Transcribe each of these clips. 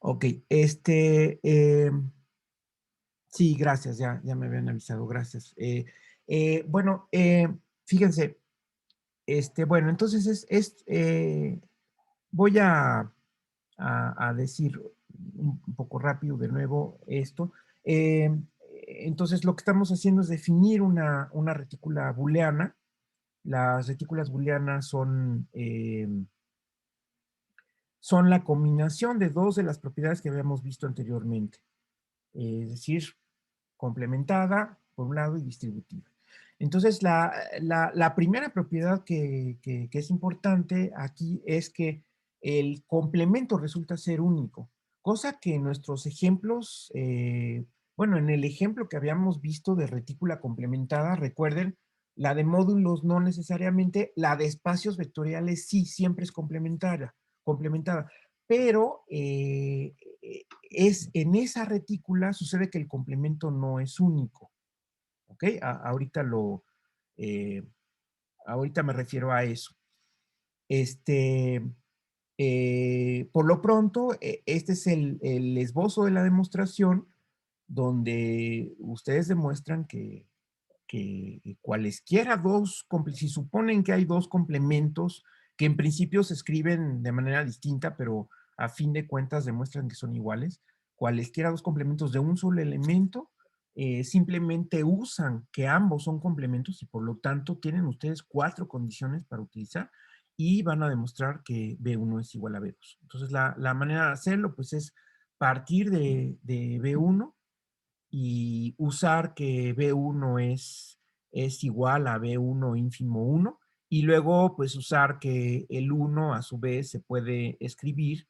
Ok, sí, gracias, ya me habían avisado, gracias. Bueno, fíjense, bueno, entonces voy a decir un poco rápido de nuevo esto. Eh, entonces, lo que estamos haciendo es definir una retícula booleana. Las retículas booleanas son la combinación de dos de las propiedades que habíamos visto anteriormente, es decir, complementada por un lado y distributiva. Entonces, la primera propiedad que es importante aquí es que el complemento resulta ser único, cosa que en nuestros ejemplos, bueno, en el ejemplo que habíamos visto de retícula complementada, recuerden, la de módulos no necesariamente, la de espacios vectoriales sí, siempre es complementada, pero en esa retícula sucede que el complemento no es único, ¿ok? Eh, ahorita me refiero a eso. Este, por lo pronto, este es el esbozo de la demostración donde ustedes demuestran que cualesquiera si suponen que hay dos complementos que en principio se escriben de manera distinta, pero a fin de cuentas demuestran que son iguales, cualesquiera dos complementos de un solo elemento, simplemente usan que ambos son complementos y por lo tanto tienen ustedes cuatro condiciones para utilizar y van a demostrar que B1 es igual a B2. Entonces la manera de hacerlo pues es partir de B1 y usar que B1 es igual a B1 ínfimo 1 y luego pues usar que el 1 a su vez se puede escribir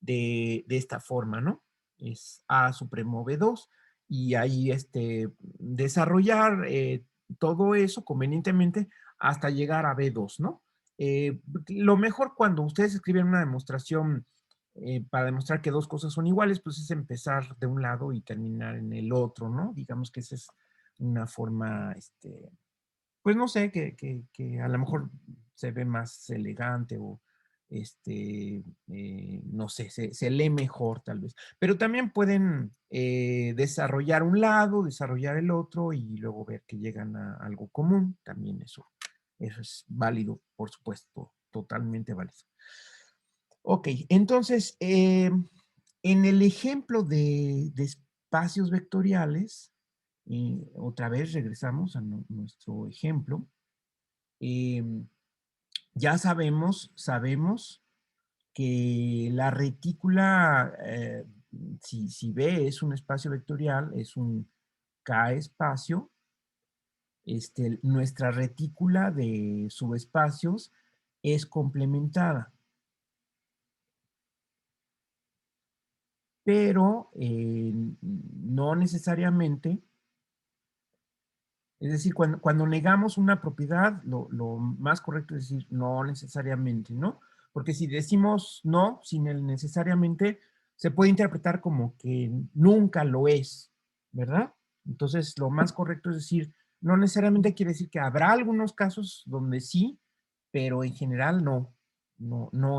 de esta forma, ¿no? Es A supremo B2 y ahí desarrollar todo eso convenientemente hasta llegar a B2, ¿no? Lo mejor cuando ustedes escriben una demostración para demostrar que dos cosas son iguales, pues es empezar de un lado y terminar en el otro, ¿no? Digamos que esa es una forma, pues no sé, que a lo mejor se ve más elegante o, no sé, se lee mejor tal vez. Pero también pueden desarrollar un lado, desarrollar el otro y luego ver que llegan a algo común. También eso es válido, por supuesto, totalmente válido. Ok, entonces, en el ejemplo de espacios vectoriales, otra vez regresamos a nuestro ejemplo. em, ya sabemos que la retícula, si B es un espacio vectorial, es un K espacio, nuestra retícula de subespacios es complementada. Pero no necesariamente, es decir, cuando negamos una propiedad, lo más correcto es decir no necesariamente, ¿no? Porque si decimos no, sin el necesariamente, se puede interpretar como que nunca lo es, ¿verdad? Entonces, lo más correcto es decir, no necesariamente quiere decir que habrá algunos casos donde sí, pero en general no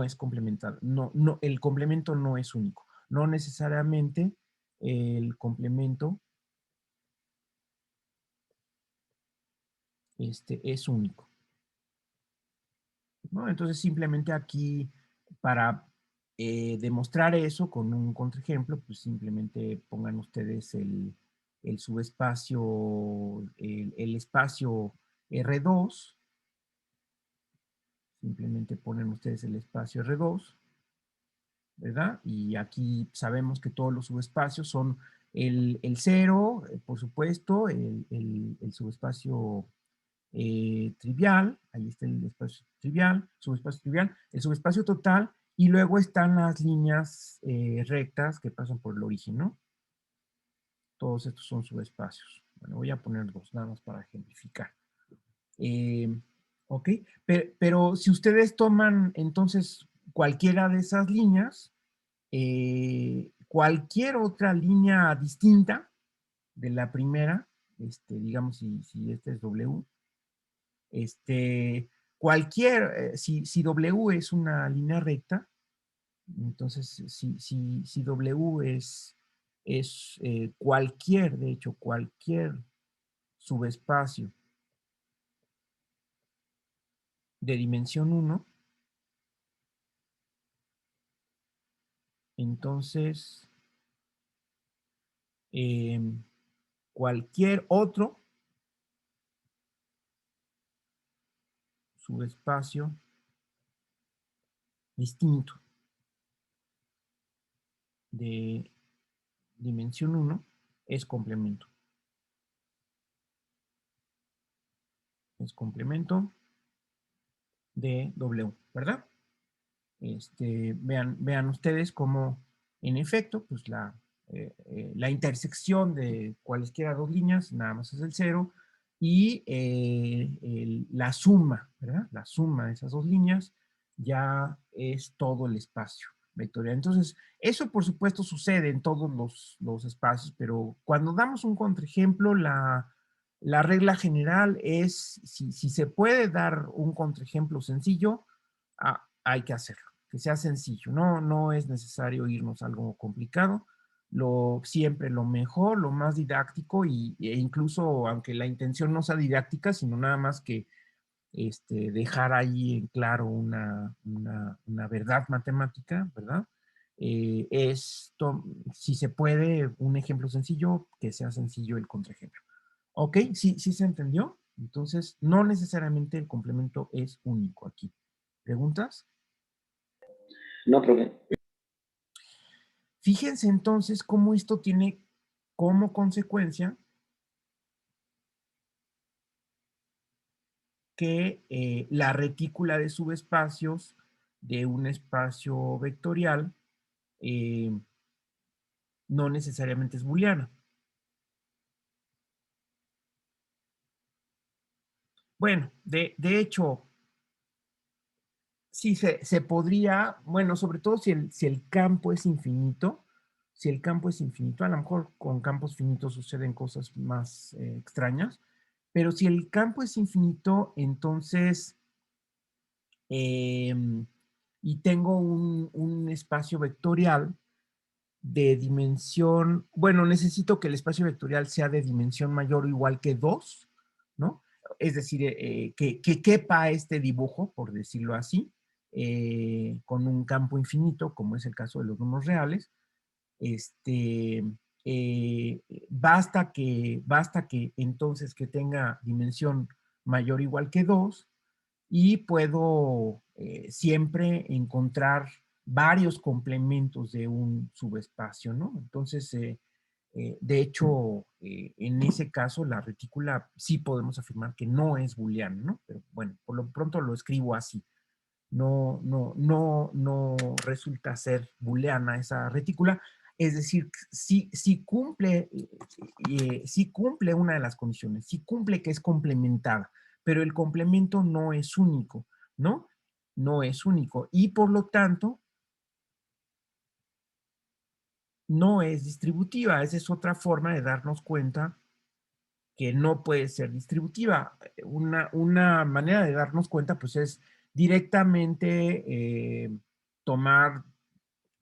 es complementado, el complemento no es único. No necesariamente el complemento es único, ¿no? Entonces, simplemente aquí, para demostrar eso con un contraejemplo, pues simplemente pongan ustedes el subespacio, el espacio R2, simplemente ponen ustedes el espacio R2, ¿verdad? Y aquí sabemos que todos los subespacios son el 0, por supuesto, el subespacio trivial, ahí está el espacio trivial, subespacio trivial, el subespacio total, y luego están las líneas rectas que pasan por el origen, ¿no? Todos estos son subespacios. Bueno, voy a poner dos, nada más para ejemplificar. Eh, ok, pero si ustedes toman entonces cualquiera de esas líneas, cualquier otra línea distinta de la primera, digamos si este es W, este, si W es una línea recta, Entonces, si W es cualquier, de hecho, cualquier subespacio de dimensión uno, entonces cualquier otro subespacio distinto de dimensión uno es complemento. Es complemento de W, ¿verdad? Vean ustedes cómo, en efecto, pues la intersección de cualesquiera dos líneas nada más es el cero y la suma, ¿verdad? La suma de esas dos líneas ya es todo el espacio vectorial. Entonces, eso por supuesto sucede en todos los espacios, pero cuando damos un contraejemplo, la regla general es, si se puede dar un contraejemplo sencillo, hay que hacerlo, que sea sencillo, no es necesario irnos a algo complicado, siempre lo mejor, lo más didáctico e incluso aunque la intención no sea didáctica, sino nada más que dejar ahí en claro una verdad matemática, ¿verdad? Si se puede, un ejemplo sencillo, que sea sencillo el contraejemplo. ¿Ok? Sí se entendió. Entonces, no necesariamente el complemento es único aquí. ¿Preguntas? No, profe. Fíjense entonces cómo esto tiene como consecuencia que la retícula de subespacios de un espacio vectorial eh, no necesariamente es booleana. Bueno, de hecho, sí se podría, bueno, sobre todo si el campo es infinito, si el campo es infinito, a lo mejor con campos finitos suceden cosas más extrañas, pero si el campo es infinito, entonces, y tengo un espacio vectorial de dimensión, bueno, necesito que el espacio vectorial sea de dimensión mayor o igual que 2, ¿no? Es decir, que quepa este dibujo, por decirlo así, con un campo infinito, como es el caso de los números reales. Este, basta que entonces que tenga dimensión mayor o igual que 2 y puedo siempre encontrar varios complementos de un subespacio, ¿no? Entonces, de hecho, en ese caso, la retícula sí podemos afirmar que no es booleana, ¿no? Pero bueno, por lo pronto lo escribo así. No resulta ser booleana esa retícula. Es decir, sí cumple una de las condiciones, sí cumple que es complementada, pero el complemento no es único, ¿no? No es único y por lo tanto no es distributiva. Esa es otra forma de darnos cuenta que no puede ser distributiva. Una manera de darnos cuenta pues es directamente tomar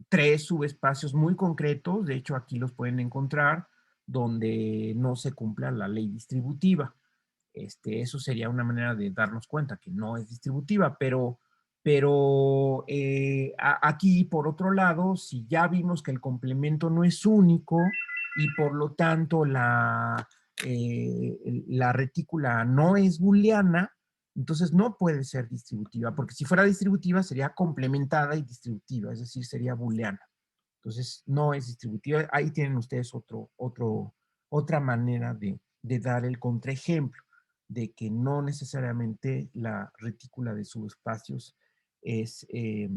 tres subespacios muy concretos, de hecho aquí los pueden encontrar, donde no se cumpla la ley distributiva. Eso sería una manera de darnos cuenta que no es distributiva, pero aquí, por otro lado, si ya vimos que el complemento no es único y por lo tanto la retícula no es booleana, entonces no puede ser distributiva, porque si fuera distributiva sería complementada y distributiva, es decir, sería booleana. Entonces no es distributiva. Ahí tienen ustedes otra manera de dar el contraejemplo de que no necesariamente la retícula de subespacios es eh,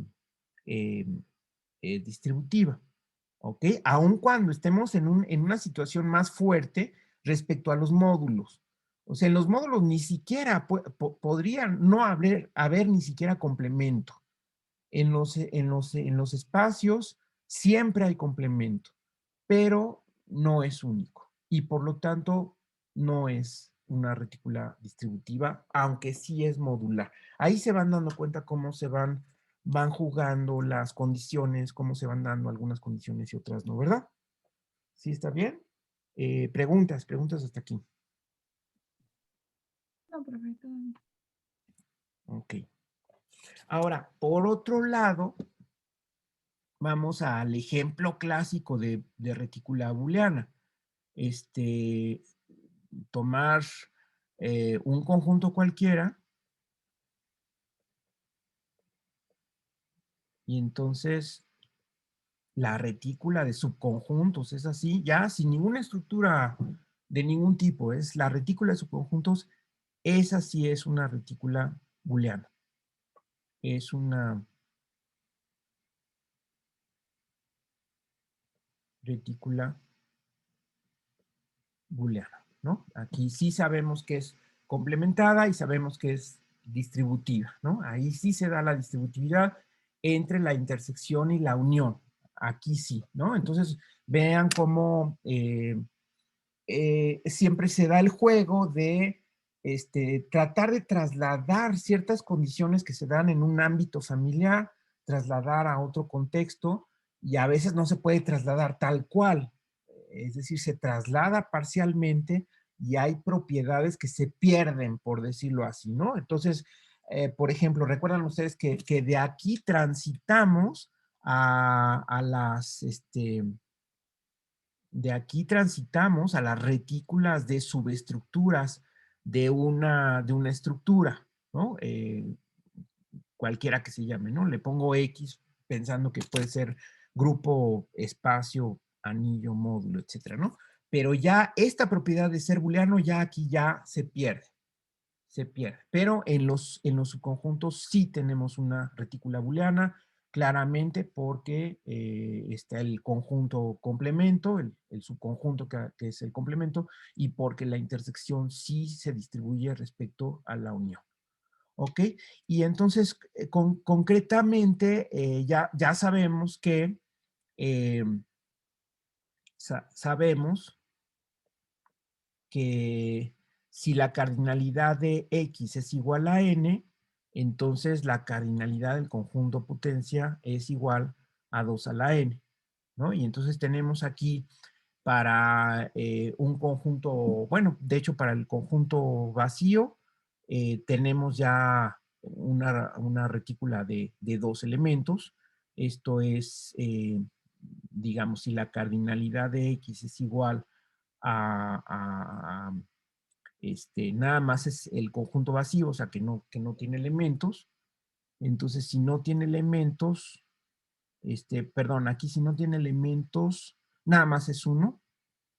distributiva, ¿ok? Aun cuando estemos en una situación más fuerte respecto a los módulos. O sea, en los módulos ni siquiera podrían no haber ni siquiera complemento. En los espacios siempre hay complemento, pero no es único y por lo tanto no es una retícula distributiva, aunque sí es modular. Ahí se van dando cuenta cómo se van van jugando las condiciones, cómo se van dando algunas condiciones y otras no, ¿verdad? ¿Sí está bien? Preguntas hasta aquí. No, perfecto. Ok. Ahora, por otro lado, vamos al ejemplo clásico de retícula booleana. Tomar un conjunto cualquiera y entonces la retícula de subconjuntos es así, ya sin ninguna estructura de ningún tipo, es la retícula de subconjuntos, esa sí es una retícula booleana. Es una retícula booleana, ¿no? Aquí sí sabemos que es complementada y sabemos que es distributiva, ¿no? Ahí sí se da la distributividad entre la intersección y la unión. Aquí sí, ¿no? Entonces, vean cómo siempre se da el juego de tratar de trasladar ciertas condiciones que se dan en un ámbito familiar, trasladar a otro contexto, y a veces no se puede trasladar tal cual, es decir, se traslada parcialmente y hay propiedades que se pierden, por decirlo así, ¿no? Entonces, por ejemplo, recuerdan ustedes que de aquí transitamos a las, de aquí transitamos a las retículas de subestructuras de una estructura, ¿no? Cualquiera que se llame, ¿no? Le pongo X pensando que puede ser grupo, espacio, anillo, módulo, etcétera, ¿no? Pero ya esta propiedad de ser booleano ya aquí ya se pierde. Se pierde. Pero en los subconjuntos sí tenemos una retícula booleana, claramente porque está el conjunto complemento, el subconjunto que es el complemento, y porque la intersección sí se distribuye respecto a la unión. ¿Ok? Y entonces, concretamente, ya sabemos que eh, sabemos que si la cardinalidad de X es igual a N, entonces la cardinalidad del conjunto potencia es igual a 2 a la N, ¿no? Y entonces tenemos aquí para un conjunto, bueno, de hecho para el conjunto vacío, tenemos ya una retícula de dos elementos. Esto es, digamos, si la cardinalidad de X es igual a nada más es el conjunto vacío, o sea, que no tiene elementos. Entonces, si no tiene elementos, perdón, aquí si no tiene elementos, nada más es uno.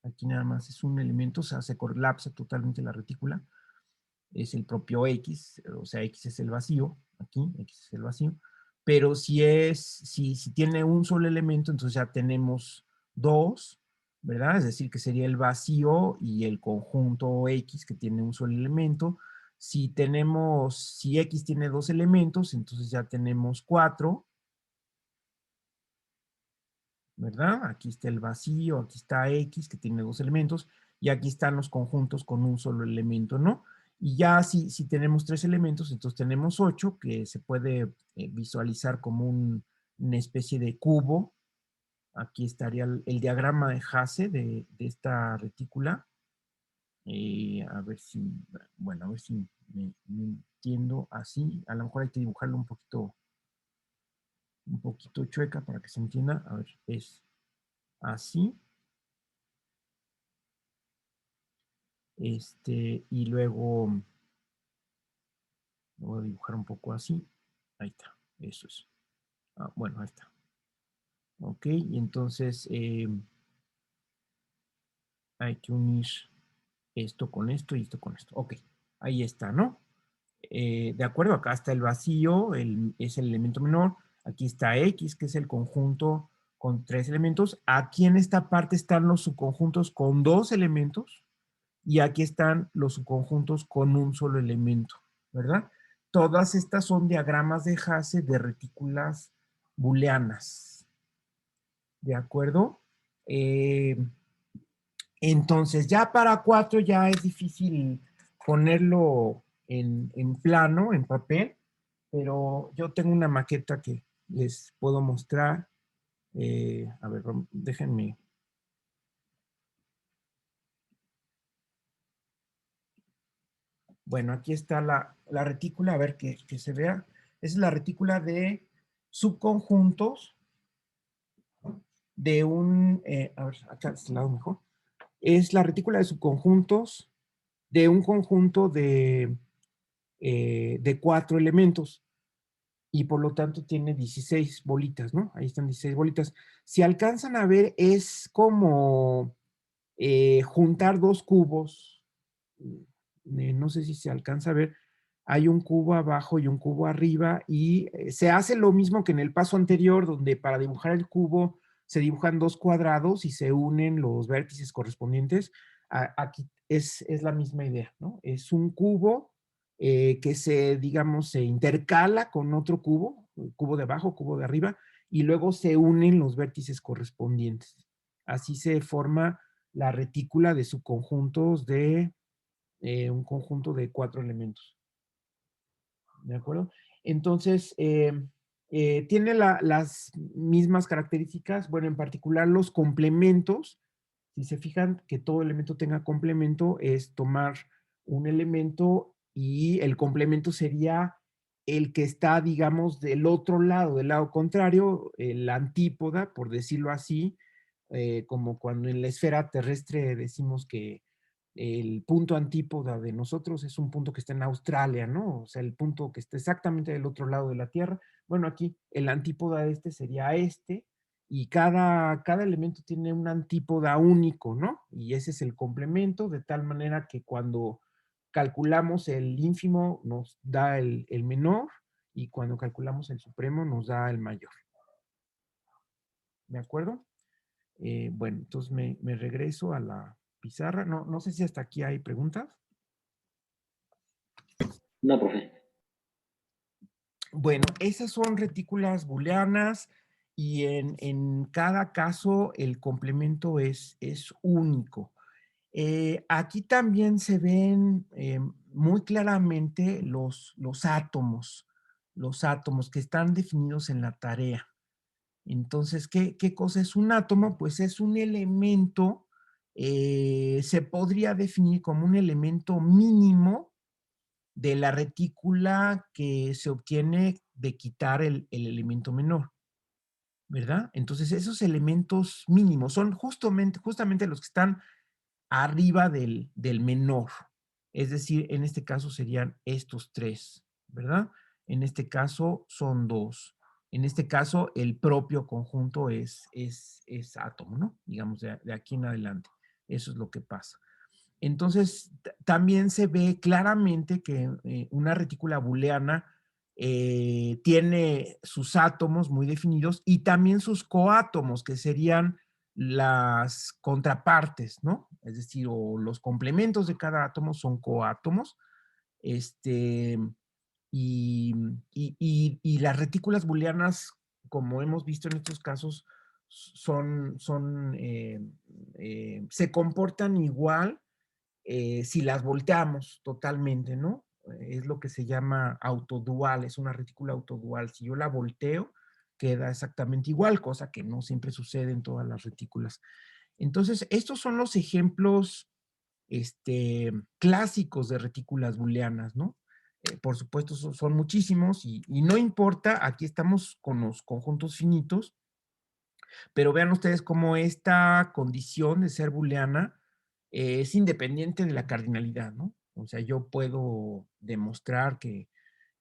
Aquí nada más es un elemento, o sea, se colapsa totalmente la retícula. Es el propio X, o sea, X es el vacío, aquí, X es el vacío. Pero si tiene un solo elemento, entonces ya tenemos dos, ¿verdad? Es decir, que sería el vacío y el conjunto X que tiene un solo elemento. Si X tiene dos elementos, entonces ya tenemos cuatro, ¿verdad? Aquí está el vacío, aquí está X que tiene dos elementos y aquí están los conjuntos con un solo elemento, ¿no? Y ya si tenemos tres elementos, entonces tenemos 8 que se puede visualizar como una especie de cubo. Aquí estaría el diagrama de Hasse de esta retícula. A ver si, bueno, a ver si me entiendo así. A lo mejor hay que dibujarlo un poquito chueca para que se entienda. A ver, es así. Y luego lo voy a dibujar un poco así. Ahí está, eso es. Bueno, ahí está. Ok, y entonces hay que unir esto con esto y esto con esto. Ok, ahí está, ¿no? De acuerdo, acá está el vacío, es el elemento menor. Aquí está X, que es el conjunto con tres elementos. Aquí en esta parte están los subconjuntos con dos elementos. Y aquí están los subconjuntos con un solo elemento, ¿verdad? Todas estas son diagramas de Hasse de retículas booleanas, ¿de acuerdo? Entonces, ya para 4 ya es difícil ponerlo en plano, en papel, pero yo tengo una maqueta que les puedo mostrar. A ver, déjenme. Bueno, aquí está la retícula, a ver que se vea. Es la retícula de subconjuntos de un, a ver, acá de este lado mejor. Es la retícula de subconjuntos de un conjunto de 4 elementos y por lo tanto tiene 16 bolitas, ¿no? Ahí están 16 bolitas. Si alcanzan a ver, es como juntar dos cubos. No sé si se alcanza a ver. Hay un cubo abajo y un cubo arriba y se hace lo mismo que en el paso anterior, donde para dibujar el cubo se dibujan dos cuadrados y se unen los vértices correspondientes. Aquí es la misma idea, ¿no? Es un cubo que se, digamos, se intercala con otro cubo, el cubo de abajo, cubo de arriba, y luego se unen los vértices correspondientes. Así se forma la retícula de subconjuntos de un conjunto de 4 elementos. ¿De acuerdo? Entonces, tiene las mismas características, bueno, en particular los complementos. Si se fijan que todo elemento tenga complemento, es tomar un elemento y el complemento sería el que está, digamos, del otro lado, del lado contrario, la antípoda, por decirlo así, como cuando en la esfera terrestre decimos que el punto antípoda de nosotros es un punto que está en Australia, ¿no? O sea, el punto que está exactamente del otro lado de la Tierra. Bueno, aquí el antípoda de este sería este, y cada elemento tiene un antípoda único, ¿no? Y ese es el complemento, de tal manera que cuando calculamos el ínfimo nos da el menor, y cuando calculamos el supremo nos da el mayor. ¿De acuerdo? Bueno, entonces me regreso a la pizarra. No sé si hasta aquí hay preguntas. No, profe. Bueno, esas son retículas booleanas y en cada caso el complemento es único. Aquí también se ven muy claramente los átomos que están definidos en la tarea. Entonces, ¿qué cosa es un átomo? Pues es un elemento, se podría definir como un elemento mínimo de la retícula que se obtiene de quitar el elemento menor, ¿verdad? Entonces, esos elementos mínimos son justamente los que están arriba del menor. Es decir, en este caso serían estos tres, ¿verdad? En este caso son dos. En este caso, el propio conjunto es átomo, ¿no? Digamos, de aquí en adelante. Eso es lo que pasa. Entonces, también se ve claramente que una retícula booleana tiene sus átomos muy definidos y también sus coátomos, que serían las contrapartes, ¿no? Es decir, o los complementos de cada átomo son coátomos. Este, y las retículas booleanas, como hemos visto en estos casos, se comportan igual si las volteamos totalmente, ¿no? Es lo que se llama autodual, es una retícula autodual. Si yo la volteo, queda exactamente igual, cosa que no siempre sucede en todas las retículas. Entonces, estos son los ejemplos clásicos de retículas booleanas, ¿no? Por supuesto, son muchísimos y no importa, aquí estamos con los conjuntos finitos, pero vean ustedes cómo esta condición de ser booleana es independiente de la cardinalidad, ¿no? O sea, yo puedo demostrar que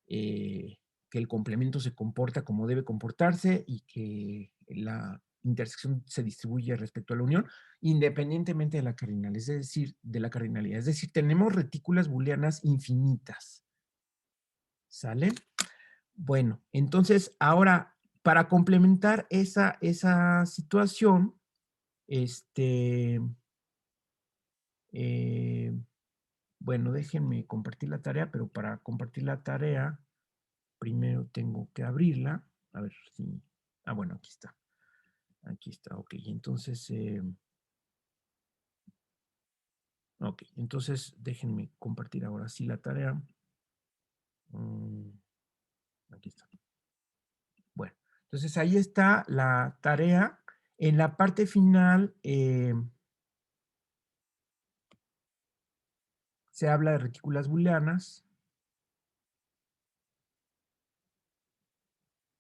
el complemento se comporta como debe comportarse y que la intersección se distribuye respecto a la unión, independientemente de la cardinal, es decir, de la cardinalidad. Es decir, tenemos retículas booleanas infinitas. ¿Sale? Bueno, entonces ahora, para complementar esa situación, este, eh, bueno, déjenme compartir la tarea, pero para compartir la tarea, primero tengo que abrirla. A ver si... Ah, bueno, aquí está. Aquí está, ok. Entonces, ok. Entonces, déjenme compartir ahora sí la tarea. Mm. Aquí está. Bueno, entonces ahí está la tarea. En la parte final se habla de retículas booleanas.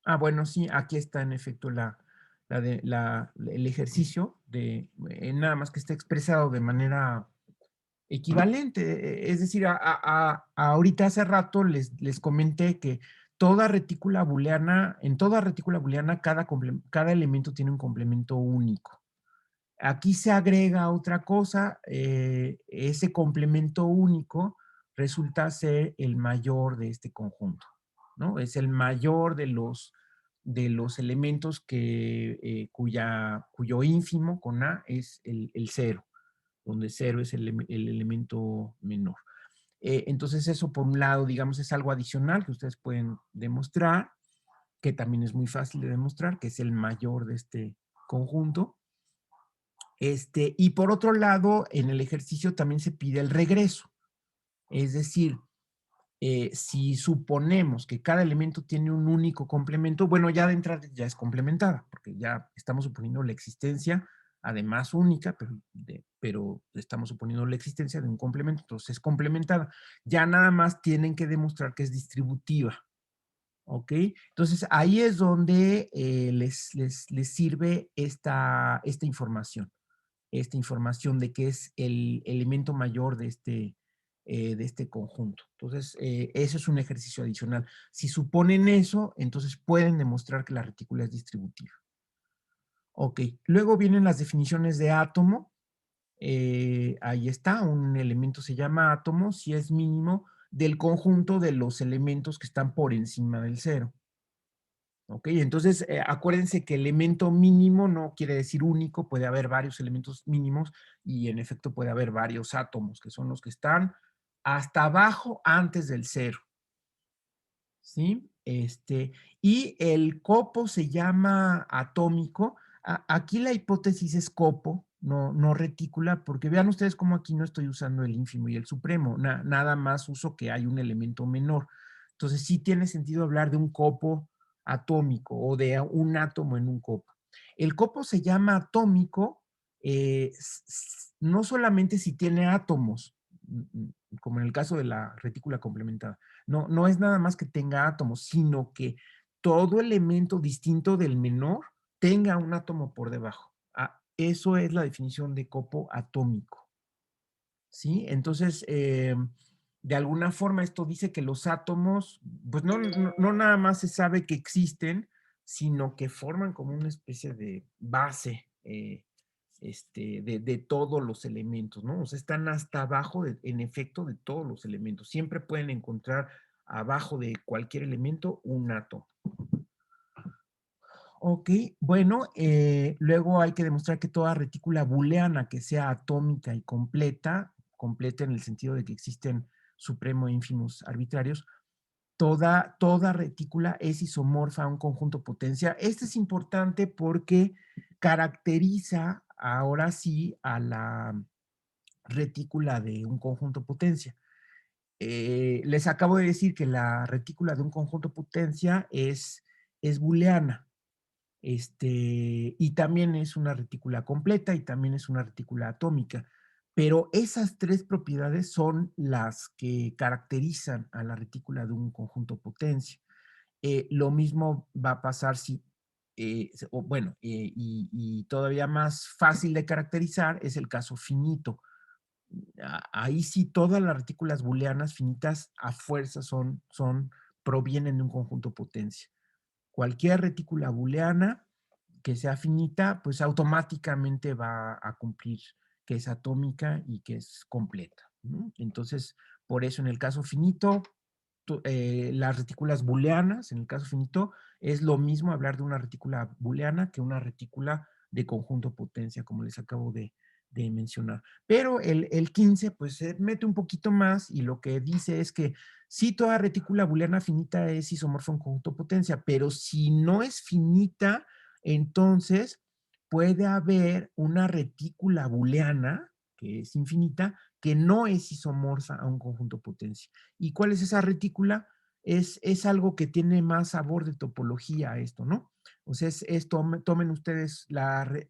Ah, bueno, sí, aquí está en efecto el ejercicio de nada más que está expresado de manera equivalente. Es decir, ahorita hace rato les comenté que toda retícula booleana, en toda retícula booleana, cada elemento tiene un complemento único. Aquí se agrega otra cosa, ese complemento único resulta ser el mayor de este conjunto, ¿no? Es el mayor de los elementos cuyo ínfimo con A es el cero, donde cero es el elemento menor. Entonces eso por un lado, digamos, es algo adicional que ustedes pueden demostrar, que también es muy fácil de demostrar, que es el mayor de este conjunto. Y por otro lado, en el ejercicio también se pide el regreso. Es decir, si suponemos que cada elemento tiene un único complemento, bueno, ya de entrada ya es complementada, porque ya estamos suponiendo la existencia, además única, pero estamos suponiendo la existencia de un complemento, entonces es complementada. Ya nada más tienen que demostrar que es distributiva. ¿Ok? Entonces ahí es donde les sirve esta información, de que es el elemento mayor de este conjunto. Entonces, eso es un ejercicio adicional. Si suponen eso, entonces pueden demostrar que la retícula es distributiva. Ok, luego vienen las definiciones de átomo. Ahí está, un elemento se llama átomo si es mínimo del conjunto de los elementos que están por encima del cero. ¿Ok? Entonces, acuérdense que elemento mínimo no quiere decir único, puede haber varios elementos mínimos y en efecto puede haber varios átomos, que son los que están hasta abajo antes del cero. ¿Sí? Y el copo se llama atómico. Aquí la hipótesis es copo, no retícula, porque vean ustedes cómo aquí no estoy usando el ínfimo y el supremo, nada más uso que hay un elemento menor. Entonces sí tiene sentido hablar de un copo atómico o de un átomo en un copo. El copo se llama atómico no solamente si tiene átomos, como en el caso de la retícula complementada, no es nada más que tenga átomos, sino que todo elemento distinto del menor tenga un átomo por debajo. Eso es la definición de copo atómico. ¿Sí? Entonces, de alguna forma esto dice que los átomos, pues no nada más se sabe que existen, sino que forman como una especie de base de todos los elementos, ¿no? O sea, están hasta abajo, en efecto, de todos los elementos. Siempre pueden encontrar abajo de cualquier elemento un átomo. Ok, bueno, luego hay que demostrar que toda retícula booleana que sea atómica y completa en el sentido de que existen supremo e ínfimos arbitrarios, toda retícula es isomorfa a un conjunto potencia. Este es importante porque caracteriza ahora sí a la retícula de un conjunto potencia. Les acabo de decir que la retícula de un conjunto potencia es booleana. Y también es una retícula completa y también es una retícula atómica. Pero esas tres propiedades son las que caracterizan a la retícula de un conjunto potencia. Lo mismo va a pasar si, y todavía más fácil de caracterizar es el caso finito. Ahí sí todas las retículas booleanas finitas a fuerza provienen de un conjunto potencia. Cualquier retícula booleana que sea finita, pues automáticamente va a cumplir que es atómica y que es completa, ¿no? Entonces, por eso en el caso finito, las retículas booleanas, en el caso finito, es lo mismo hablar de una retícula booleana que una retícula de conjunto potencia, como les acabo de mencionar. Pero el 15, pues se mete un poquito más y lo que dice es que sí, toda retícula booleana finita es isomorfa en conjunto potencia, pero si no es finita, entonces puede haber una retícula booleana, que es infinita, que no es isomorfa a un conjunto potencia. ¿Y cuál es esa retícula? es algo que tiene más sabor de topología esto, ¿no? O sea, tomen ustedes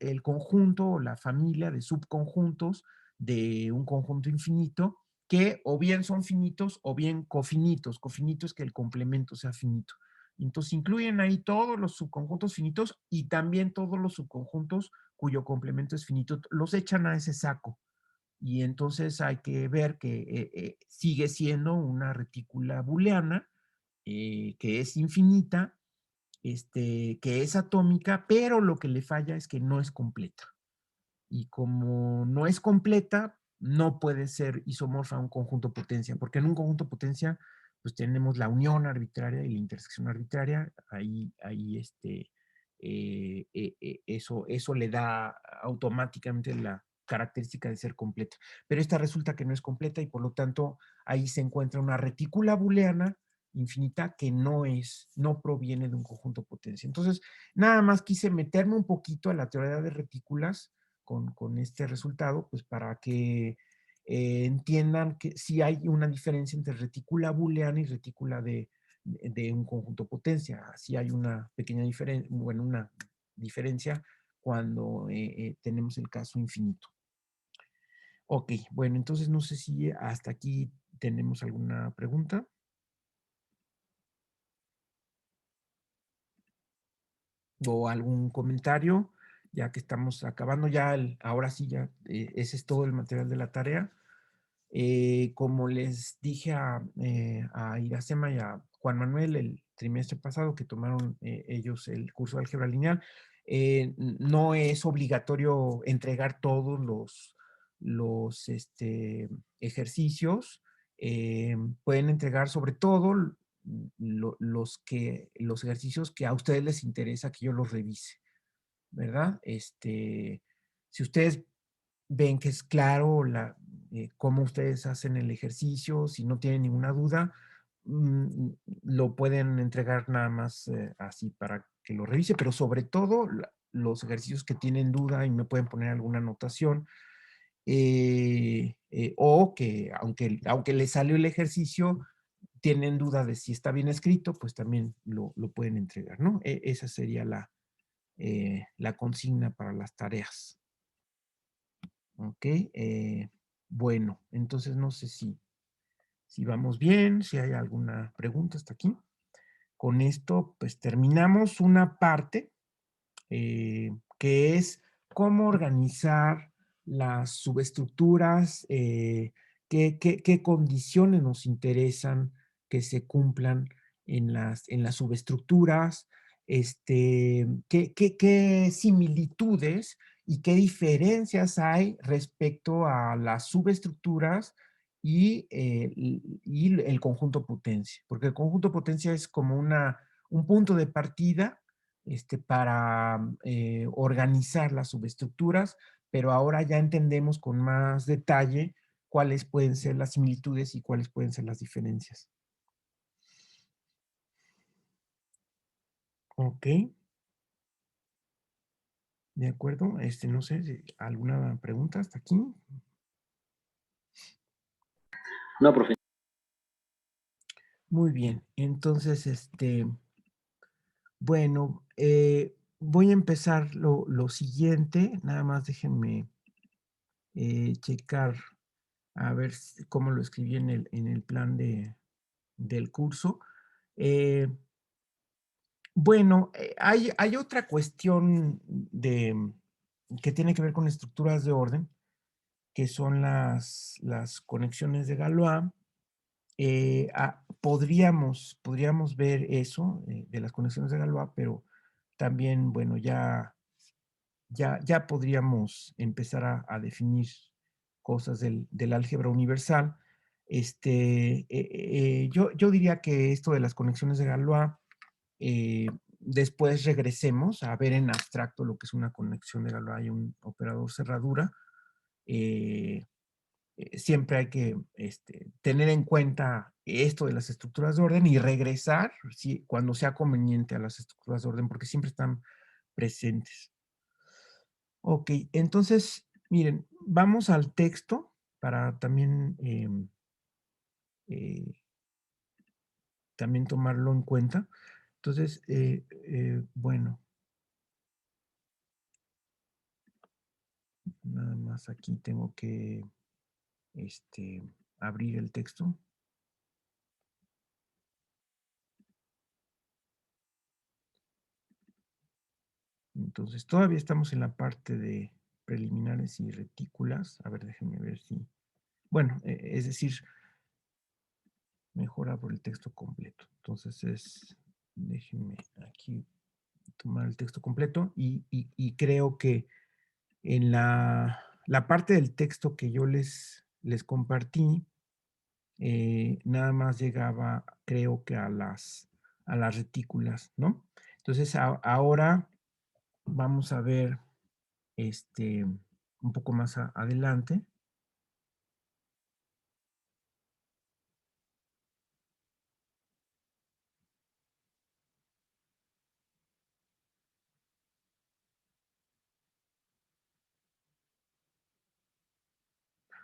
el conjunto o la familia de subconjuntos de un conjunto infinito que o bien son finitos o bien cofinitos. Cofinito es que el complemento sea finito. Entonces incluyen ahí todos los subconjuntos finitos y también todos los subconjuntos cuyo complemento es finito. Los echan a ese saco. Y entonces hay que ver que sigue siendo una retícula booleana que es infinita, que es atómica, pero lo que le falla es que no es completa. Y como no es completa, no puede ser isomorfa a un conjunto potencia, porque en un conjunto potencia, pues tenemos la unión arbitraria y la intersección arbitraria, eso le da automáticamente la característica de ser completa. Pero esta resulta que no es completa y por lo tanto ahí se encuentra una retícula booleana infinita que no proviene de un conjunto potencia. Entonces, nada más quise meterme un poquito a la teoría de retículas con este resultado, pues para que entiendan que sí hay una diferencia entre retícula booleana y retícula de un conjunto potencia. Sí hay una pequeña diferencia, bueno, una diferencia cuando tenemos el caso infinito. Ok, bueno, entonces no sé si hasta aquí tenemos alguna pregunta. O algún comentario, ya que estamos acabando ya, ahora sí ya, ese es todo el material de la tarea. Como les dije a Iracema y a Juan Manuel el trimestre pasado que tomaron ellos el curso de álgebra lineal, no es obligatorio entregar todos los ejercicios. Pueden entregar sobre todo los ejercicios que a ustedes les interesa que yo los revise, ¿verdad? Si ustedes ven que es claro cómo ustedes hacen el ejercicio, si no tienen ninguna duda, mm, lo pueden entregar nada más así para que lo revise, pero sobre todo los ejercicios que tienen duda y me pueden poner alguna anotación, o que aunque les salió el ejercicio, tienen duda de si está bien escrito, pues también lo pueden entregar, ¿no? Esa sería la consigna para las tareas. Ok, bueno, entonces no sé si vamos bien, si hay alguna pregunta hasta aquí. Con esto, pues terminamos una parte que es cómo organizar las subestructuras, qué condiciones nos interesan que se cumplan en las subestructuras, qué similitudes y qué diferencias hay respecto a las subestructuras y el conjunto potencia, porque el conjunto potencia es como un punto de partida para organizar las subestructuras, pero ahora ya entendemos con más detalle cuáles pueden ser las similitudes y cuáles pueden ser las diferencias. Ok, de acuerdo. No sé, ¿alguna pregunta hasta aquí? No, profe. Muy bien, entonces, bueno, voy a empezar lo siguiente, nada más déjenme checar a ver cómo lo escribí en el plan del curso. Eh, bueno, hay otra cuestión que tiene que ver con estructuras de orden, que son las conexiones de Galois. Podríamos ver eso de las conexiones de Galois, pero también, bueno, ya podríamos empezar a definir cosas del álgebra universal. Yo diría que esto de las conexiones de Galois, después regresemos a ver en abstracto lo que es una conexión de Galois y un operador cerradura. Eh, Siempre hay que tener en cuenta esto de las estructuras de orden y regresar cuando sea conveniente a las estructuras de orden, porque siempre están presentes. Ok, entonces, miren, vamos al texto para también eh, también tomarlo en cuenta. Entonces, bueno, nada más aquí tengo que abrir el texto. Entonces, todavía estamos en la parte de preliminares y retículas. A ver, déjenme ver si... Bueno, es decir, mejor abro el texto completo. Entonces, déjenme aquí tomar el texto completo y creo que en la parte del texto que yo les compartí, nada más llegaba, creo que a las retículas, ¿no? Entonces, ahora vamos a ver un poco más adelante.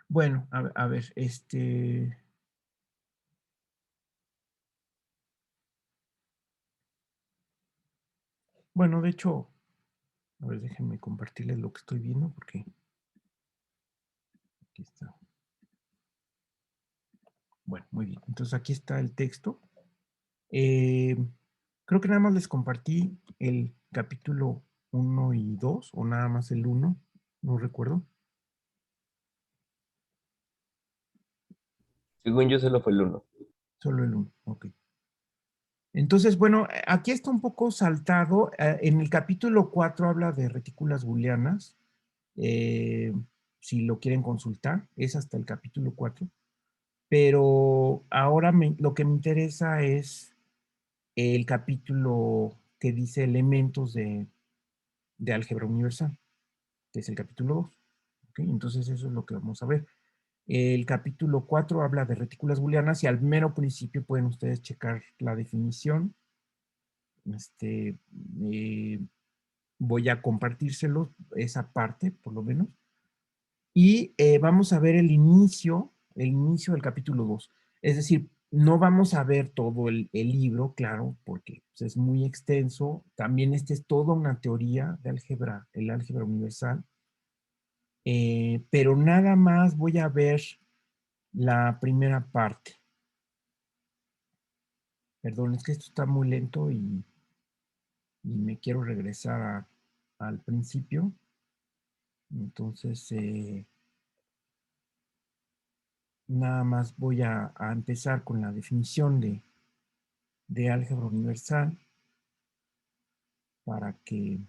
Bueno, a ver, bueno, de hecho, a ver, déjenme compartirles lo que estoy viendo porque aquí está. Bueno, muy bien. Entonces aquí está el texto. Eh, Creo que nada más les compartí el capítulo 1 y 2, o nada más el 1, no recuerdo. Según yo, solo fue el uno. Solo el 1, ok. Entonces, bueno, aquí está un poco saltado. En el capítulo 4 habla de retículas booleanas. eh, si lo quieren consultar, es hasta el capítulo 4. Pero ahora lo que me interesa es el capítulo que dice elementos de álgebra universal, que es el capítulo 2. ¿Okay? Entonces eso es lo que vamos a ver. El capítulo 4 habla de retículas booleanas y al mero principio pueden ustedes checar la definición. Eh, Voy a compartírselo, esa parte por lo menos. Y vamos a ver el inicio del capítulo 2. Es decir, no vamos a ver todo el libro, claro, porque pues, es muy extenso. También es toda una teoría de álgebra, el álgebra universal. Pero nada más voy a ver la primera parte. Perdón, es que esto está muy lento y me quiero regresar al principio. Entonces, nada más voy a empezar con la definición de álgebra universal para que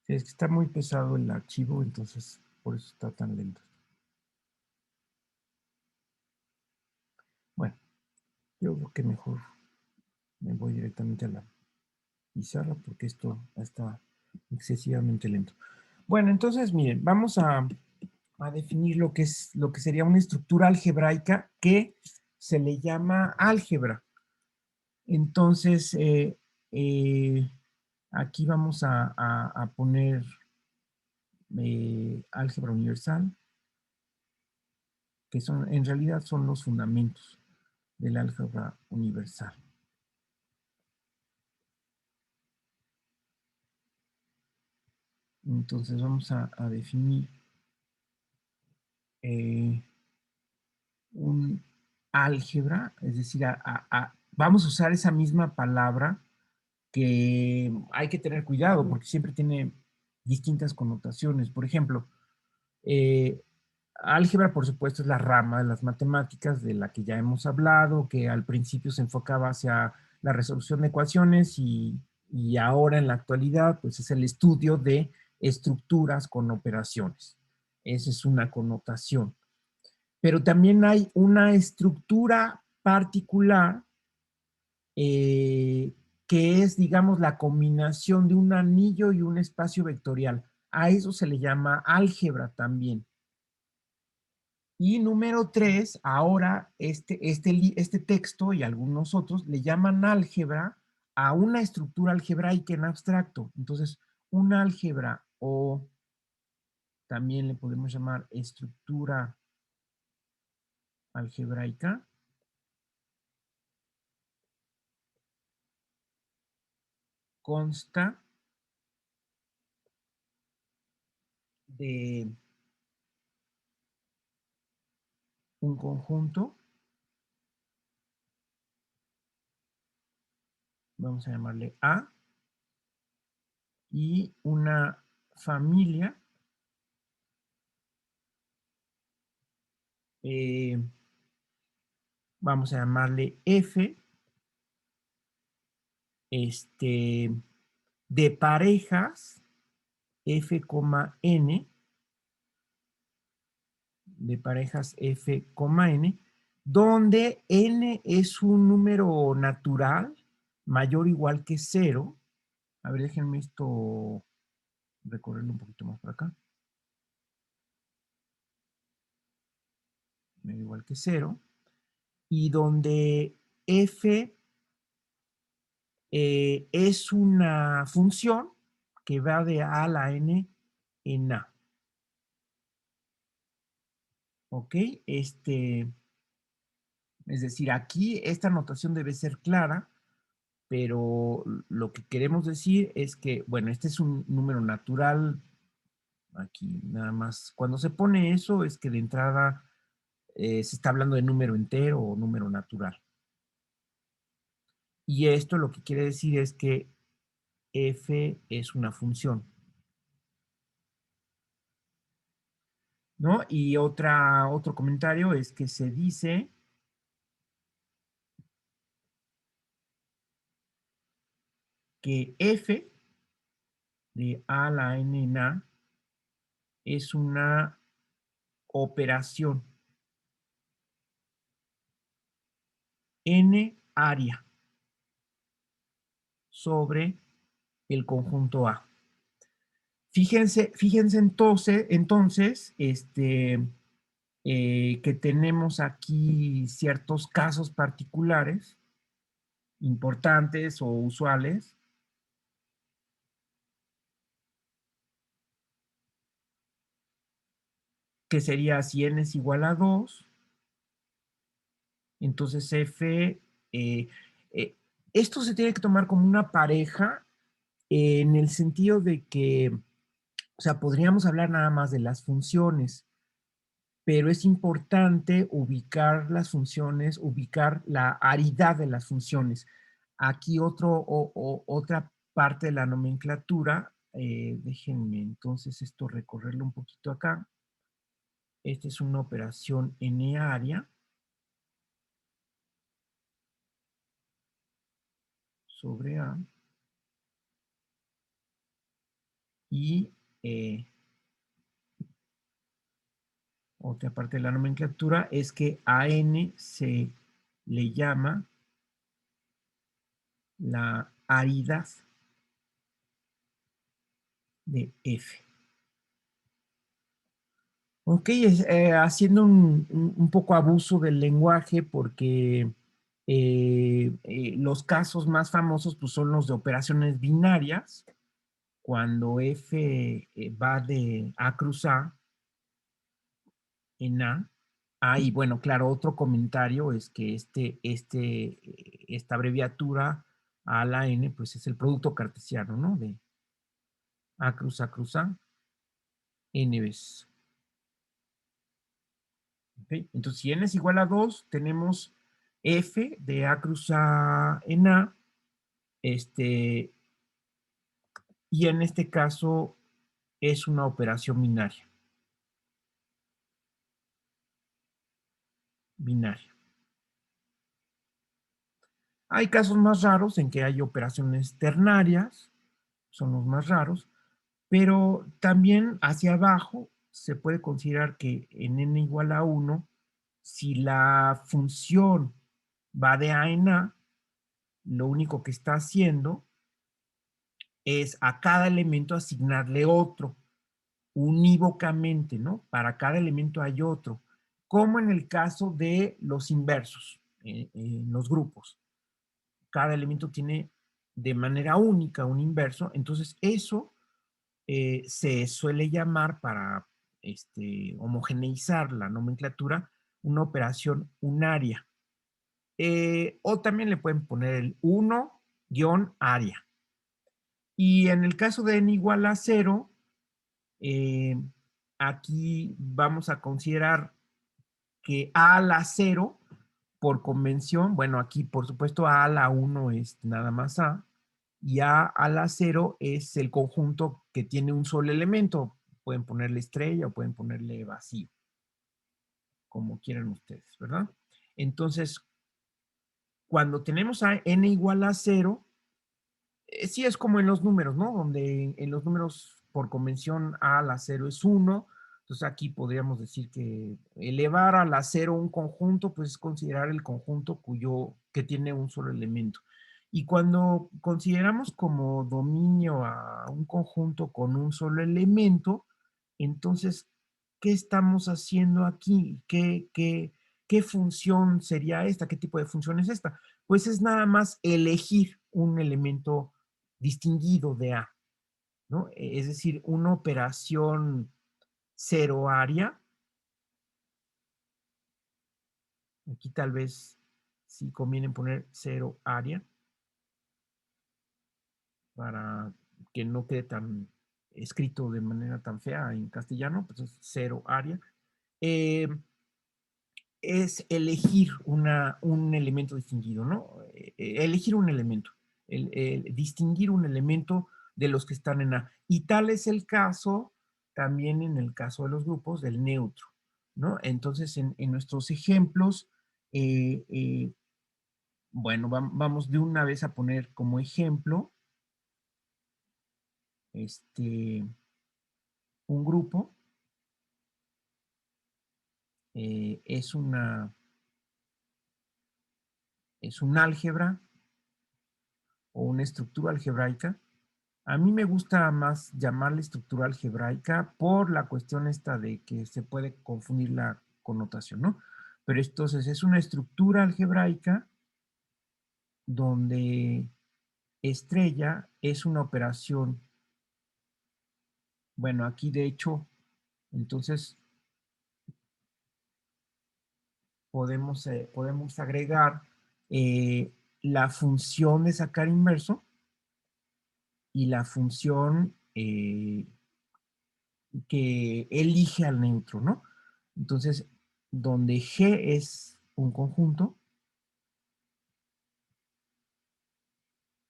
es que está muy pesado el archivo, entonces por eso está tan lento. Bueno, yo creo que mejor me voy directamente a la pizarra porque esto está excesivamente lento. Bueno, entonces miren, vamos a definir lo que sería una estructura algebraica que se le llama álgebra. Entonces, aquí vamos a poner álgebra universal, que en realidad son los fundamentos del álgebra universal. Entonces vamos a definir un álgebra, es decir, vamos a usar esa misma palabra que hay que tener cuidado porque siempre tiene distintas connotaciones. Por ejemplo, eh, álgebra, por supuesto, es la rama de las matemáticas de la que ya hemos hablado, que al principio se enfocaba hacia la resolución de ecuaciones y ahora en la actualidad, pues es el estudio de estructuras con operaciones. Esa es una connotación. Pero también hay una estructura particular que es, digamos, la combinación de un anillo y un espacio vectorial. A eso se le llama álgebra también. Y número 3, ahora este texto y algunos otros le llaman álgebra a una estructura algebraica en abstracto. Entonces, una álgebra o también le podemos llamar estructura algebraica consta de un conjunto, vamos a llamarle A, y una familia, eh, vamos a llamarle F, de parejas F, N, de parejas F, N, donde N es un número natural mayor o igual que 0. A ver, déjenme esto recorrerlo un poquito más por acá. Mayor o igual que 0. Y donde F es una función que va de A a la N en A. ¿Ok? Es decir, aquí esta notación debe ser clara, pero lo que queremos decir es que, bueno, este es un número natural, aquí nada más, cuando se pone eso es que de entrada se está hablando de número entero o número natural. Y esto lo que quiere decir es que f es una función, ¿no? Y otro comentario es que se dice que f de a a la n en a es una operación n área sobre el conjunto A. Fíjense entonces que tenemos aquí ciertos casos particulares importantes o usuales, que sería si n es igual a 2, entonces f, eh, esto se tiene que tomar como una pareja en el sentido de que, o sea, podríamos hablar nada más de las funciones, pero es importante ubicar las funciones, ubicar la aridad de las funciones. Aquí otra parte de la nomenclatura, déjenme entonces esto recorrerlo un poquito acá. Esta es una operación n área sobre A y otra parte de la nomenclatura es que a n se le llama la aridad de F. Ok, haciendo un poco abuso del lenguaje porque los casos más famosos pues, son los de operaciones binarias, cuando F va de A cruz A en A. Ah, y bueno, claro, otro comentario es que esta abreviatura A a la N, pues es el producto cartesiano, ¿no? De A cruz A, N veces. ¿Okay? Entonces, si n es igual a 2, tenemos f de a cruz a en a, y en este caso es una operación binaria. Binaria. Hay casos más raros en que hay operaciones ternarias, son los más raros, pero también hacia abajo se puede considerar que en n igual a 1, si la función va de a en a, lo único que está haciendo es a cada elemento asignarle otro, unívocamente, ¿no? Para cada elemento hay otro, como en el caso de los inversos, en los grupos. Cada elemento tiene de manera única un inverso, entonces eso se suele llamar para homogeneizar la nomenclatura una operación unaria. O también le pueden poner el 1-aria. Y en el caso de n igual a 0, eh, aquí vamos a considerar que a la 0, por convención, bueno, aquí por supuesto a la 1 es nada más a, y a la 0 es el conjunto que tiene un solo elemento. Pueden ponerle estrella o pueden ponerle vacío, como quieran ustedes, ¿verdad? Entonces, cuando tenemos a n igual a 0, sí es como en los números, ¿no? Donde en los números por convención a la 0 es 1. Entonces aquí podríamos decir que elevar a la 0 un conjunto, pues es considerar el conjunto que tiene un solo elemento. Y cuando consideramos como dominio a un conjunto con un solo elemento, entonces, ¿qué estamos haciendo aquí? ¿Qué función sería esta? ¿Qué tipo de función es esta? Pues es nada más elegir un elemento distinguido de A, ¿no? Es decir, una operación ceroaria. Aquí tal vez sí conviene poner ceroaria para que no quede tan escrito de manera tan fea en castellano, pues es ceroaria. Eh, es elegir un elemento distinguido, ¿no? Elegir un elemento, distinguir un elemento de los que están en A. Y tal es el caso también en el caso de los grupos del neutro, ¿no? Entonces, en nuestros ejemplos, eh, eh, bueno, vamos de una vez a poner como ejemplo un grupo. Es un álgebra o una estructura algebraica. A mí me gusta más llamarle estructura algebraica por la cuestión esta de que se puede confundir la connotación, ¿no? Pero entonces es una estructura algebraica donde estrella es una operación, bueno, aquí de hecho, entonces podemos agregar la función de sacar inverso y la función que elige al neutro, ¿no? Entonces, donde G es un conjunto,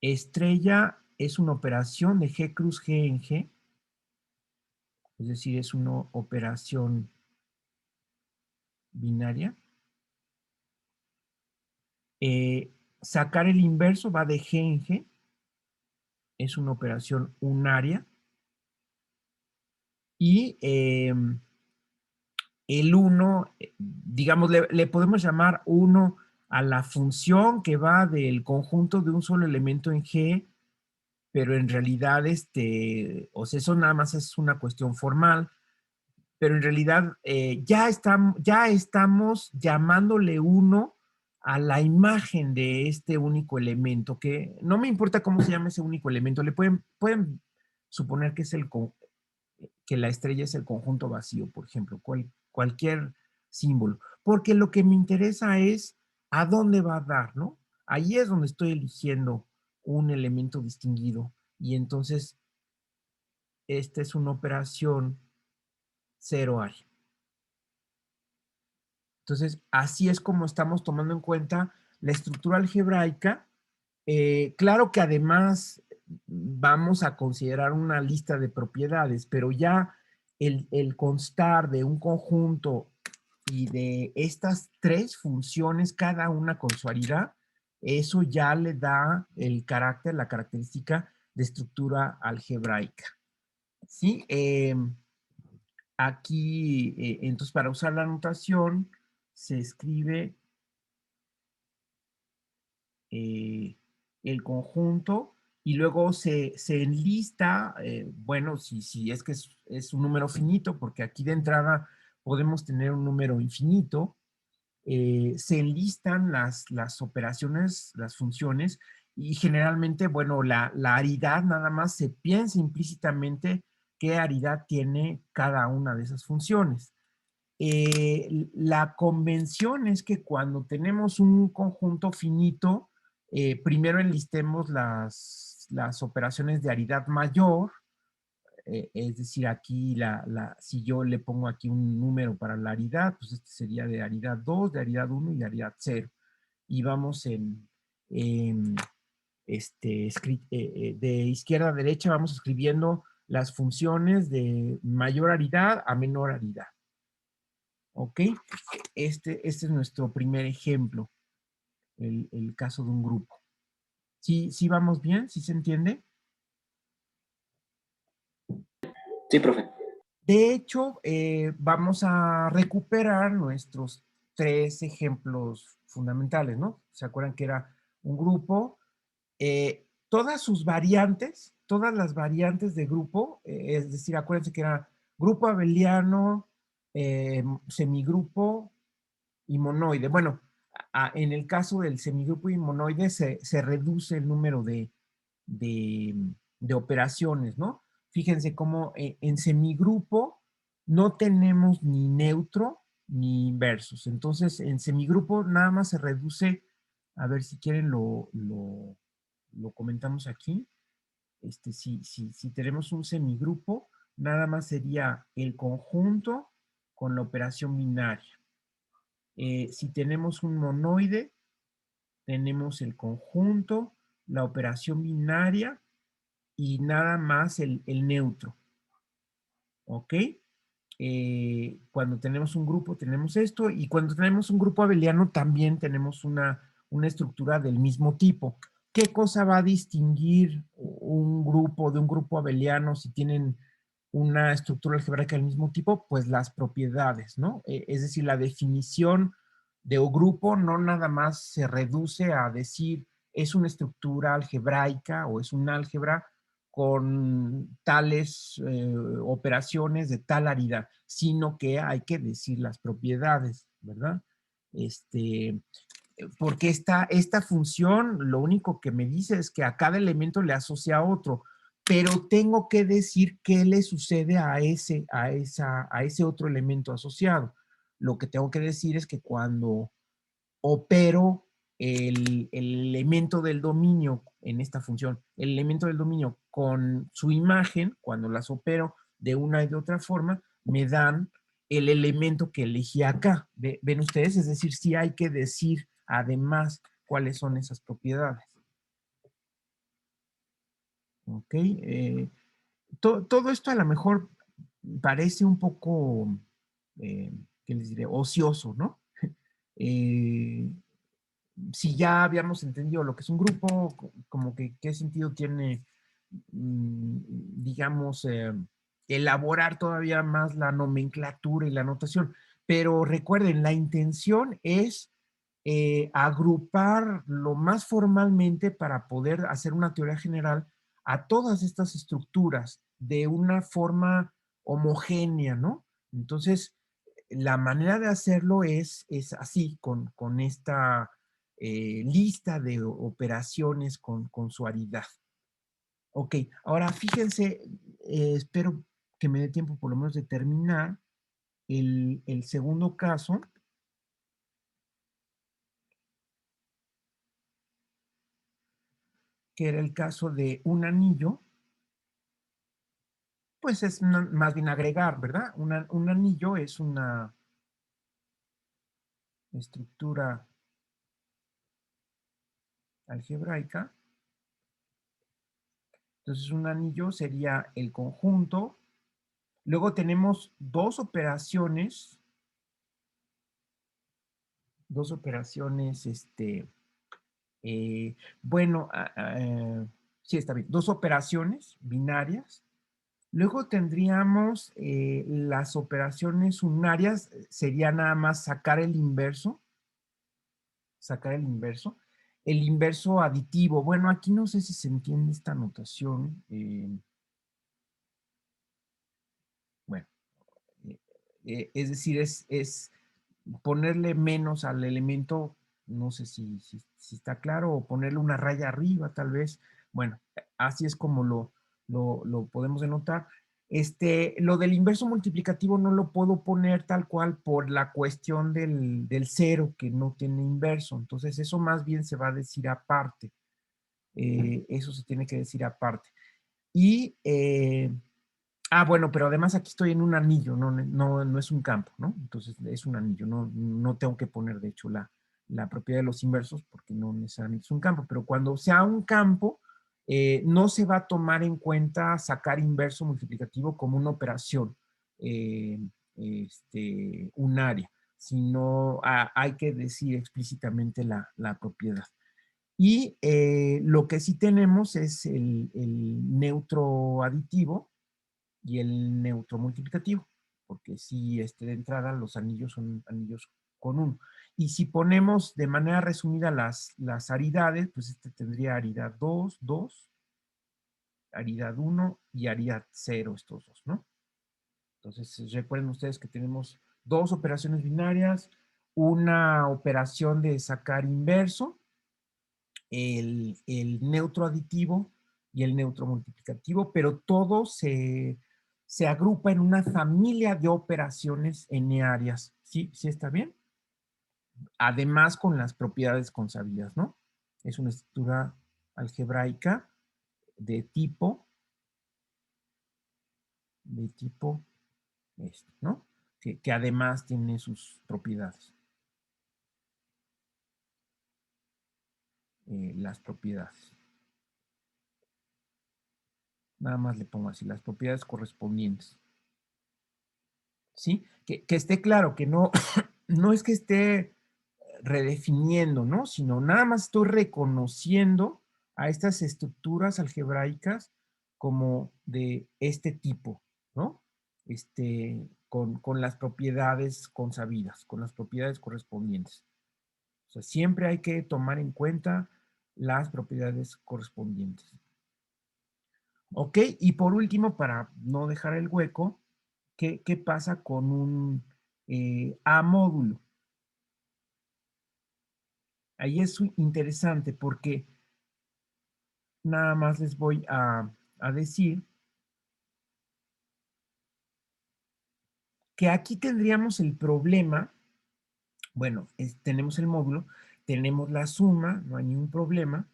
estrella es una operación de G cruz G en G, es decir, es una operación binaria. Sacar el inverso va de G en G, es una operación unaria. Y el 1, digamos, le podemos llamar 1 a la función que va del conjunto de un solo elemento en G, pero en realidad, o sea, eso nada más es una cuestión formal, pero en realidad ya estamos llamándole 1 a la imagen de este único elemento, que no me importa cómo se llama ese único elemento, le pueden suponer que es que la estrella es el conjunto vacío, por ejemplo, cualquier símbolo, porque lo que me interesa es a dónde va a dar, ¿no? Ahí es donde estoy eligiendo un elemento distinguido y entonces esta es una operación ceroaria. Entonces, así es como estamos tomando en cuenta la estructura algebraica. Claro que además vamos a considerar una lista de propiedades, pero ya el constar de un conjunto y de estas tres funciones, cada una con su aridad, eso ya le da el carácter, la característica de estructura algebraica. ¿Sí? Aquí, entonces, para usar la notación, se escribe el conjunto, y luego se enlista, bueno, si es que es un número finito, porque aquí de entrada podemos tener un número infinito, se enlistan las operaciones, las funciones, y generalmente, bueno, la aridad nada más se piensa implícitamente qué aridad tiene cada una de esas funciones. La convención es que cuando tenemos un conjunto finito, primero enlistemos las operaciones de aridad mayor, es decir, aquí si yo le pongo aquí un número para la aridad, pues este sería de aridad 2, de aridad 1 y de aridad 0. Y vamos en de izquierda a derecha, vamos escribiendo las funciones de mayor aridad a menor aridad. ¿Ok? Este es nuestro primer ejemplo, el caso de un grupo. ¿Sí vamos bien? ¿Sí se entiende? Sí, profe. De hecho, vamos a recuperar nuestros 3 ejemplos fundamentales, ¿no? ¿Se acuerdan que era un grupo? Todas sus variantes, todas las variantes de grupo, es decir, acuérdense que era grupo abeliano, semigrupo y monoide. Bueno, en el caso del semigrupo y monoide se reduce el número de, de operaciones, ¿no? Fíjense cómo en semigrupo no tenemos ni neutro ni inversos. Entonces, en semigrupo nada más se reduce, a ver si quieren lo comentamos aquí. Si tenemos un semigrupo, nada más sería el conjunto con la operación binaria. Si tenemos un monoide, tenemos el conjunto, la operación binaria y nada más el neutro. ¿Ok? Cuando tenemos un grupo tenemos esto, y cuando tenemos un grupo abeliano también tenemos una estructura del mismo tipo. ¿Qué cosa va a distinguir un grupo de un grupo abeliano si tienen una estructura algebraica del mismo tipo? Pues las propiedades, ¿no? Es decir, la definición de un grupo no nada más se reduce a decir es una estructura algebraica o es un álgebra con tales operaciones de tal aridad, sino que hay que decir las propiedades, ¿verdad? Porque esta función lo único que me dice es que a cada elemento le asocia a otro, pero tengo que decir qué le sucede a ese otro elemento asociado. Lo que tengo que decir es que cuando opero el elemento del dominio en esta función, el elemento del dominio con su imagen, cuando las opero de una y de otra forma, me dan el elemento que elegí acá. ¿Ven ustedes? Es decir, sí hay que decir además cuáles son esas propiedades. ¿Ok? Todo esto a lo mejor parece un poco, ¿qué les diré? Ocioso, ¿no? Eh, si ya habíamos entendido lo que es un grupo, como que qué sentido tiene, digamos, elaborar todavía más la nomenclatura y la notación. Pero recuerden, la intención es agrupar lo más formalmente para poder hacer una teoría general a todas estas estructuras de una forma homogénea, ¿no? Entonces, la manera de hacerlo es así, con esta lista de operaciones con su aridad. Ok, ahora fíjense, espero que me dé tiempo por lo menos de terminar el segundo caso, que era el caso de un anillo. Pues es más bien agregar, ¿verdad? Un anillo es una estructura algebraica. Entonces un anillo sería el conjunto. Luego tenemos dos operaciones, bueno, sí está bien, dos operaciones binarias. Luego tendríamos las operaciones unarias, sería nada más sacar el inverso, el inverso aditivo. Bueno, aquí no sé si se entiende esta notación. Bueno, es decir, es ponerle menos al elemento, no sé si está claro, o ponerle una raya arriba, tal vez. Bueno, así es como lo podemos denotar. Lo del inverso multiplicativo no lo puedo poner tal cual por la cuestión del cero que no tiene inverso. Entonces, eso más bien se va a decir aparte. Eso se tiene que decir aparte. Y bueno, pero además aquí estoy en un anillo, no es un campo, ¿no? Entonces es un anillo, no tengo que poner, de hecho, la propiedad de los inversos porque no necesariamente es un campo, pero cuando sea un campo, no se va a tomar en cuenta sacar inverso multiplicativo como una operación eh, unaria, sino hay que decir explícitamente la propiedad. Y lo que sí tenemos es el neutro aditivo, y el neutro multiplicativo, porque si de entrada los anillos son anillos con uno. Y si ponemos de manera resumida las aridades, pues tendría aridad 2, 2, aridad 1 y aridad 0, estos dos, ¿no? Entonces, recuerden ustedes que tenemos dos operaciones binarias, una operación de sacar inverso, el neutro aditivo y el neutro multiplicativo, pero todo se agrupa en una familia de operaciones enearias. ¿Sí? ¿Sí está bien? Además con las propiedades consabidas, ¿no? Es una estructura algebraica de tipo, de tipo ¿no? Que además tiene sus propiedades. Las propiedades. Nada más le pongo así, las propiedades correspondientes. ¿Sí? Que esté claro, que no, no es que esté redefiniendo, ¿no? Sino nada más estoy reconociendo a estas estructuras algebraicas como de este tipo, ¿no? Con las propiedades consabidas, con las propiedades correspondientes. O sea, siempre hay que tomar en cuenta las propiedades correspondientes. Ok, y por último, para no dejar el hueco, ¿qué pasa con un A módulo? Ahí es interesante porque nada más les voy a decir que aquí tendríamos el problema, bueno, tenemos el módulo, tenemos la suma, no hay ningún problema,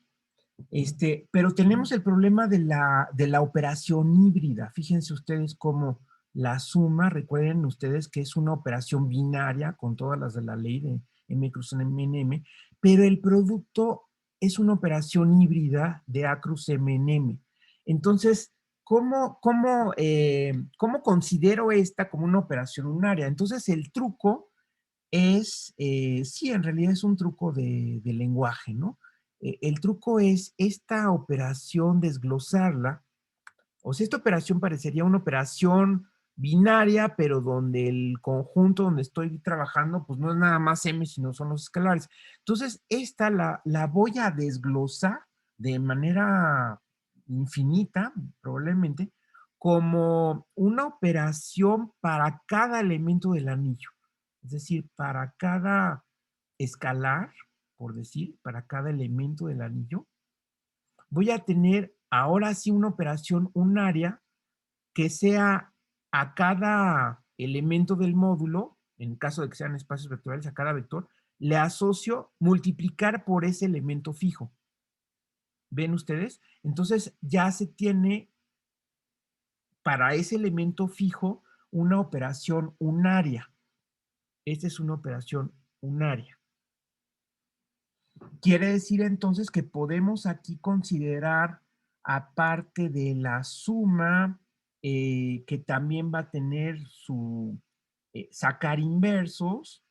pero tenemos el problema de la operación híbrida. Fíjense ustedes cómo la suma, recuerden ustedes que es una operación binaria con todas las de la ley de M cruz M en M, pero el producto es una operación híbrida de A cruz M en M. Entonces, ¿cómo considero esta como una operación unaria? Entonces, el truco sí, en realidad es un truco de lenguaje, ¿no? El truco es esta operación desglosarla, o sea, esta operación parecería una operación binaria, pero donde el conjunto donde estoy trabajando, pues no es nada más m, sino son los escalares. Entonces, esta la voy a desglosar de manera infinita, probablemente, como una operación para cada elemento del anillo. Es decir, para cada escalar, por decir, para cada elemento del anillo, voy a tener ahora sí una operación unaria que sea a cada elemento del módulo, en caso de que sean espacios vectoriales, a cada vector, le asocio multiplicar por ese elemento fijo. ¿Ven ustedes? Entonces ya se tiene para ese elemento fijo una operación unaria. Esta es una operación unaria. Quiere decir entonces que podemos aquí considerar, aparte de la suma, que también va a tener su sacar inversos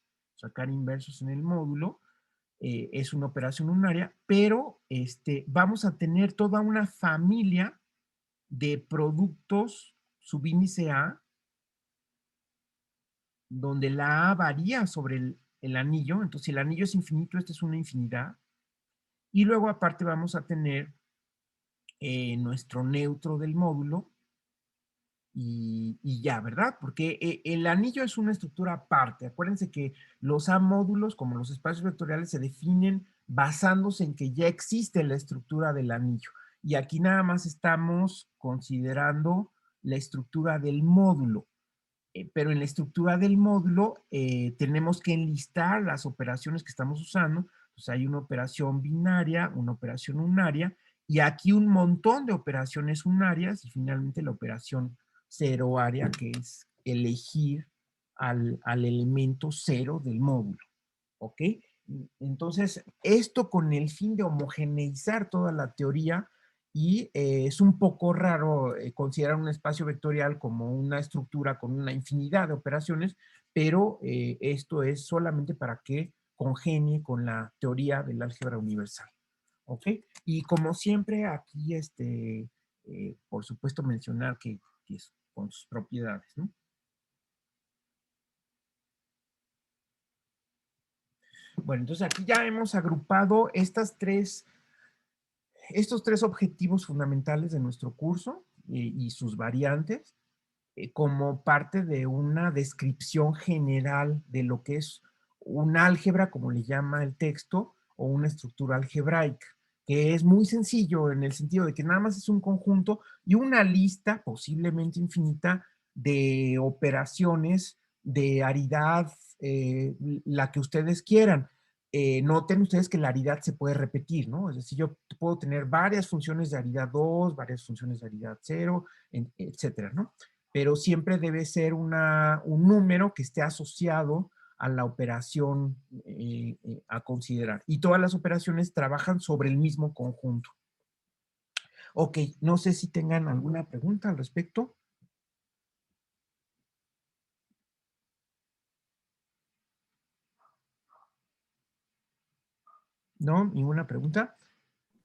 en el módulo, es una operación unaria, pero vamos a tener toda una familia de productos subíndice A, donde la A varía sobre el anillo, entonces si el anillo es infinito, esta es una infinidad, Y luego aparte vamos a tener nuestro neutro del módulo y ya, ¿verdad? Porque el anillo es una estructura aparte. Acuérdense que los A-módulos, como los espacios vectoriales, se definen basándose en que ya existe la estructura del anillo. Y aquí nada más estamos considerando la estructura del módulo. Pero en la estructura del módulo tenemos que enlistar las operaciones que estamos usando. Pues hay una operación binaria, una operación unaria, y aquí un montón de operaciones unarias, y finalmente la operación ceroaria, que es elegir al elemento cero del módulo. ¿Ok? Entonces, esto con el fin de homogeneizar toda la teoría y es un poco raro considerar un espacio vectorial como una estructura con una infinidad de operaciones, pero esto es solamente para que congenie con la teoría del álgebra universal. ¿Ok? Y como siempre, aquí, por supuesto, mencionar que es con sus propiedades, ¿no? Bueno, entonces aquí ya hemos agrupado estos tres objetivos fundamentales de nuestro curso y sus variantes como parte de una descripción general de lo que es un álgebra, como le llama el texto, o una estructura algebraica, que es muy sencillo en el sentido de que nada más es un conjunto y una lista posiblemente infinita de operaciones de aridad, la que ustedes quieran. Noten ustedes que la aridad se puede repetir, ¿no? Es decir, yo puedo tener varias funciones de aridad 2, varias funciones de aridad 0, etcétera, ¿no? Pero siempre debe ser un número que esté asociado a la operación a considerar. Y todas las operaciones trabajan sobre el mismo conjunto. Ok, no sé si tengan alguna pregunta al respecto. ¿No? ¿Ninguna pregunta?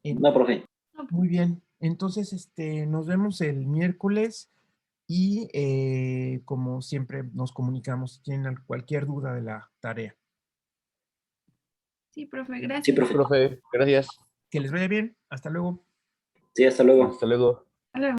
No, profe. Muy bien. Entonces, nos vemos el miércoles y como siempre nos comunicamos si tienen cualquier duda de la tarea. Sí, profe, Sí, gracias. profe. Profe, gracias. Que les vaya bien. Hasta luego. Sí, hasta luego. Hasta luego. Hasta luego.